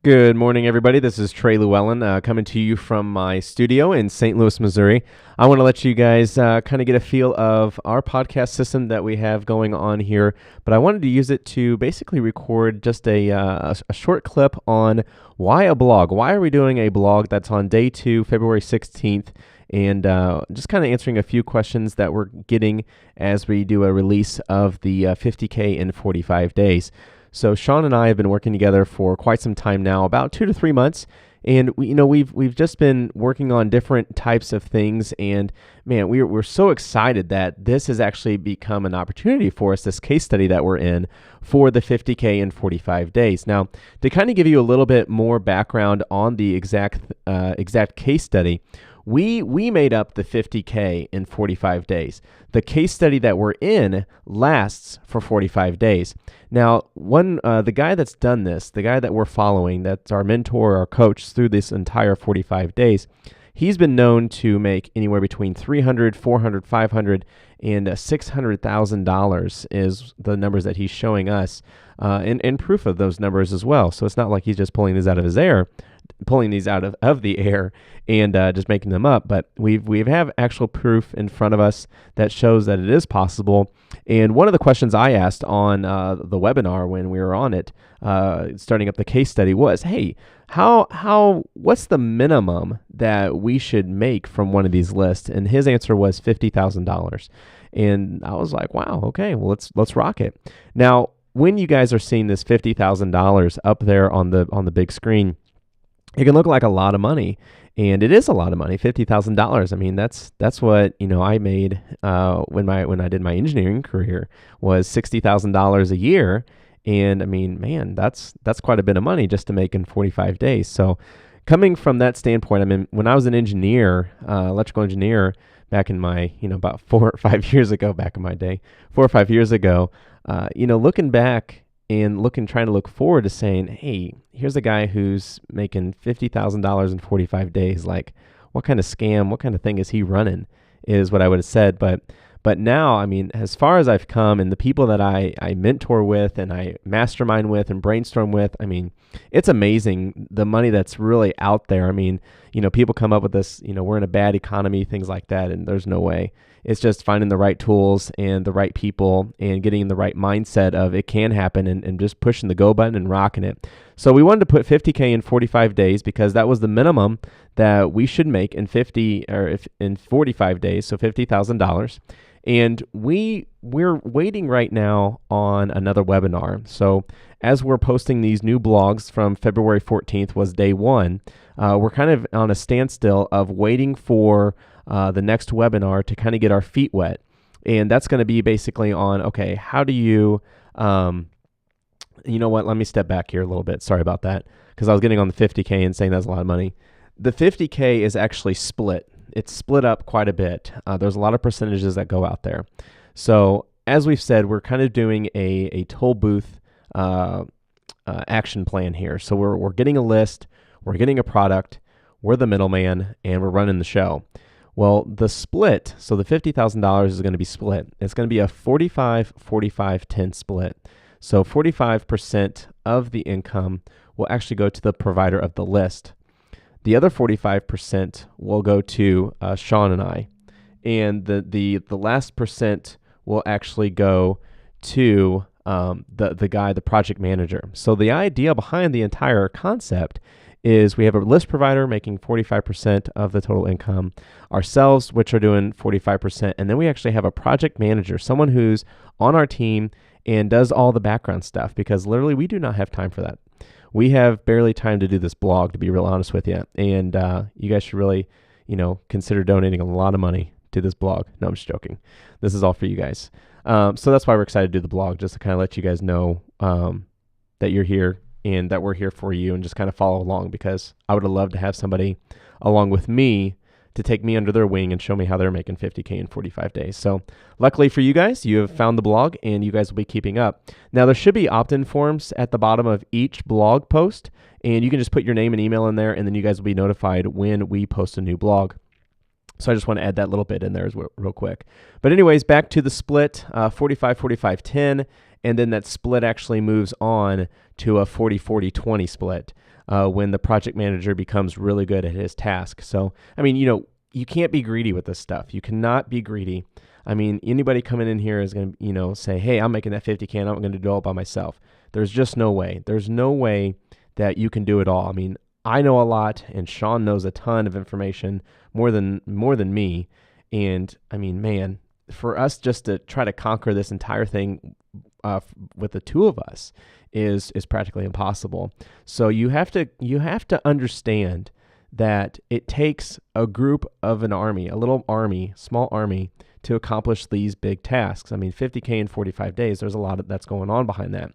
Good morning, everybody. This is Trey Lewellen coming to you from my studio in St. Louis, Missouri. I want to let you guys kind of get a feel of our podcast system that we have going on here, but I wanted to use it to basically record just a short clip on why a blog. Why are we doing a blog that's on day 2, February 16th, and just kind of answering a few questions that we're getting as we do a release of the 50K in 45 days. So Sean and I have been working together for quite some time now, about 2 to 3 months, and we've just been working on different types of things. And man, we're so excited that this has actually become an opportunity for us. This case study that we're in for the 50K in 45 days. Now, to kind of give you a little bit more background on the exact case study. We made up the 50K in 45 days. The case study that we're in lasts for 45 days. Now, the guy that's done this, the guy that we're following, that's our mentor, our coach through this entire 45 days, he's been known to make anywhere between $300, $400, $500, and $600,000 is the numbers that he's showing us, and proof of those numbers as well. So it's not like he's just pulling these out of the air and just making them up, but we have actual proof in front of us that shows that it is possible. And one of the questions I asked on the webinar when we were on it, starting up the case study, was, hey, what's the minimum that we should make from one of these lists? And his answer was $50,000. And I was like, wow, okay, well, let's rock it. Now, when you guys are seeing this $50,000 up there on the big screen, it can look like a lot of money, and it is a lot of money. $50,000. I mean, that's what I made when I did my engineering career, was $60,000 a year, and I mean, man, that's quite a bit of money just to make in 45 days. So, coming from that standpoint, I mean, when I was an engineer, electrical engineer, back in my about 4 or 5 years ago, back in my day, 4 or 5 years ago, looking back and trying to look forward to saying, hey, here's a guy who's making $50,000 in 45 days. Like, what kind of scam, what kind of thing is he running, is what I would have said. But now, I mean, as far as I've come and the people that I mentor with and I mastermind with and brainstorm with, I mean, it's amazing the money that's really out there. I mean, people come up with this, we're in a bad economy, things like that, and there's no way. It's just finding the right tools and the right people and getting in the right mindset of it can happen, and just pushing the go button and rocking it. So we wanted to put 50K in 45 days because that was the minimum that we should make in 45 days, so $50,000. And we're waiting right now on another webinar. So as we're posting these new blogs, from February 14th was day 1, we're kind of on a standstill of waiting for the next webinar to kind of get our feet wet. And that's going to be basically on, okay, how do you, let me step back here a little bit. Sorry about that, because I was getting on the 50K and saying that's a lot of money. The 50K is actually split. It's split up quite a bit. There's a lot of percentages that go out there. So as we've said, we're kind of doing a toll booth action plan here. So we're getting a list, we're getting a product, we're the middleman, and we're running the show. Well, the split, so the $50,000 is going to be split. It's going to be a 45-45-10 split. So 45% of the income will actually go to the provider of the list. The other 45% will go to Sean and I, and the last percent will actually go to the guy, the project manager. So the idea behind the entire concept is we have a list provider making 45% of the total income, ourselves, which are doing 45%, and then we actually have a project manager, someone who's on our team and does all the background stuff, because literally we do not have time for that. We have barely time to do this blog, to be real honest with you. And you guys should really, consider donating a lot of money to this blog. No, I'm just joking. This is all for you guys. So that's why we're excited to do the blog, just to kind of let you guys know that you're here and that we're here for you, and just kind of follow along, because I would have loved to have somebody along with me to take me under their wing and show me how they're making 50K in 45 days. So luckily for you guys, you have found the blog and you guys will be keeping up. Now, there should be opt-in forms at the bottom of each blog post, and you can just put your name and email in there, and then you guys will be notified when we post a new blog. So I just want to add that little bit in there real quick. But anyways, back to the split, 45-45-10. and then that split actually moves on to a 40-40-20 split when the project manager becomes really good at his task. So, I mean, you can't be greedy with this stuff. You cannot be greedy. I mean, anybody coming in here is going to, say, hey, I'm making that 50K and I'm going to do it all by myself. There's just no way. There's no way that you can do it all. I mean, I know a lot, and Sean knows a ton of information, more than me. And I mean, man, for us just to try to conquer this entire thing with the two of us is practically impossible. So you have to understand that it takes a group of an army, a little army, small army, to accomplish these big tasks. I mean, 50K in 45 days, there's a lot that's going on behind that.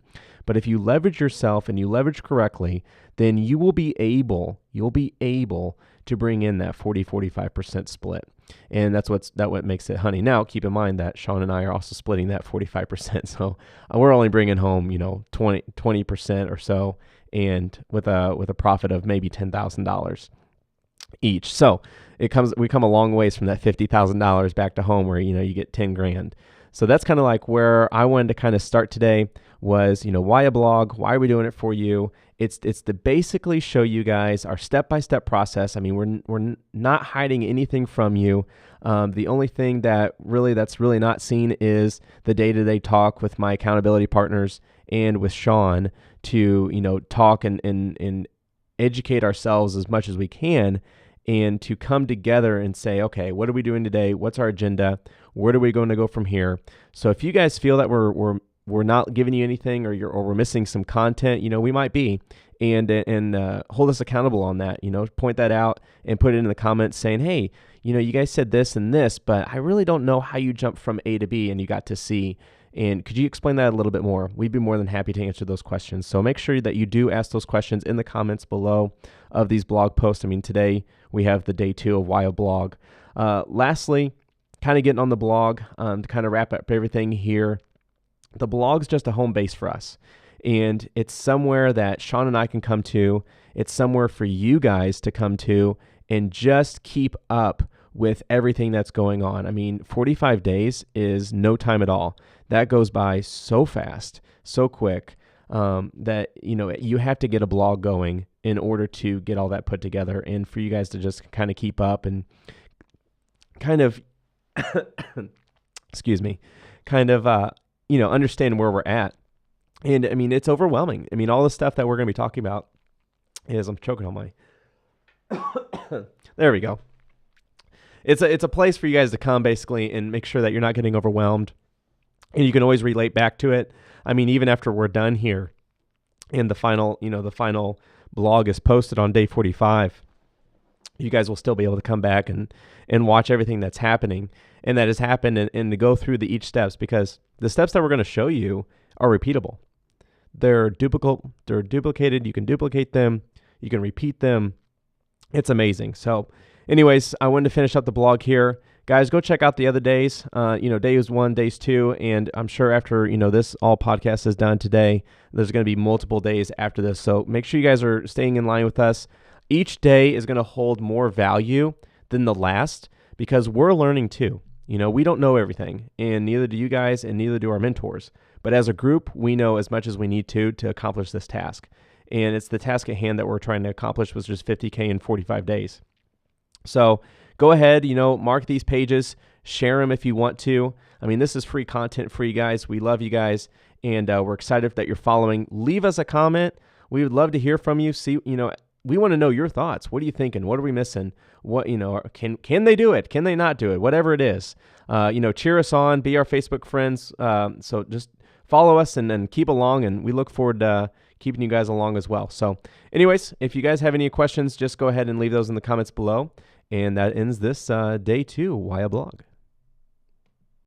But if you leverage yourself and you leverage correctly, then you will be able to bring in that 40-45% split. And that's what makes it honey. Now, keep in mind that Sean and I are also splitting that 45%. So we're only bringing home, 20% or so, and with a profit of maybe $10,000 each. So we come a long ways from that $50,000 back to home where, you get 10 grand. So that's kind of like where I wanted to kind of start today was, why a blog? Why are we doing it for you? It's to basically show you guys our step-by-step process. I mean, we're not hiding anything from you. The only thing that's really not seen is the day-to-day talk with my accountability partners and with Sean to, talk and educate ourselves as much as we can, and to come together and say, okay, what are we doing today? What's our agenda? Where are we going to go from here? So if you guys feel that we're not giving you anything, or we're missing some content, we might be, and hold us accountable on that. Point that out and put it in the comments saying, hey, you guys said this and this, but I really don't know how you jumped from A to B and you got to C. And could you explain that a little bit more? We'd be more than happy to answer those questions. So make sure that you do ask those questions in the comments below of these blog posts. I mean, today we have the day 2 of Why a Blog. Lastly, kind of getting on the blog to kind of wrap up everything here. The blog's just a home base for us, and it's somewhere that Sean and I can come to. It's somewhere for you guys to come to and just keep up with everything that's going on. I mean, 45 days is no time at all. That goes by so fast, so quick, that, you have to get a blog going in order to get all that put together, and for you guys to just kind of keep up and kind of, excuse me, kind of, understand where we're at. And I mean, it's overwhelming. I mean, all the stuff that we're going to be talking about I'm choking on my, there we go. It's a place for you guys to come basically and make sure that you're not getting overwhelmed, and you can always relate back to it. I mean, even after we're done here and the final blog is posted on day 45, you guys will still be able to come back and watch everything that's happening and that has happened, and to go through each steps, because the steps that we're going to show you are repeatable. They're duplicated. You can duplicate them. You can repeat them. It's amazing. So anyways, I wanted to finish up the blog here. Guys, go check out the other days. Days 1, days 2, and I'm sure after, this all podcast is done today, there's going to be multiple days after this. So make sure you guys are staying in line with us. Each day is going to hold more value than the last, because we're learning too. We don't know everything, and neither do you guys, and neither do our mentors. But as a group, we know as much as we need to accomplish this task. And it's the task at hand that we're trying to accomplish, was just 50K in 45 days. So go ahead, mark these pages, share them if you want to. I mean, this is free content for you guys. We love you guys, and we're excited that you're following. Leave us a comment. We would love to hear from you. See, we want to know your thoughts. What are you thinking? What are we missing? What, can they do it? Can they not do it? Whatever it is, cheer us on, be our Facebook friends. So just follow us and keep along, and we look forward to keeping you guys along as well. So anyways, if you guys have any questions, just go ahead and leave those in the comments below. And that ends this day 2, Why a Blog.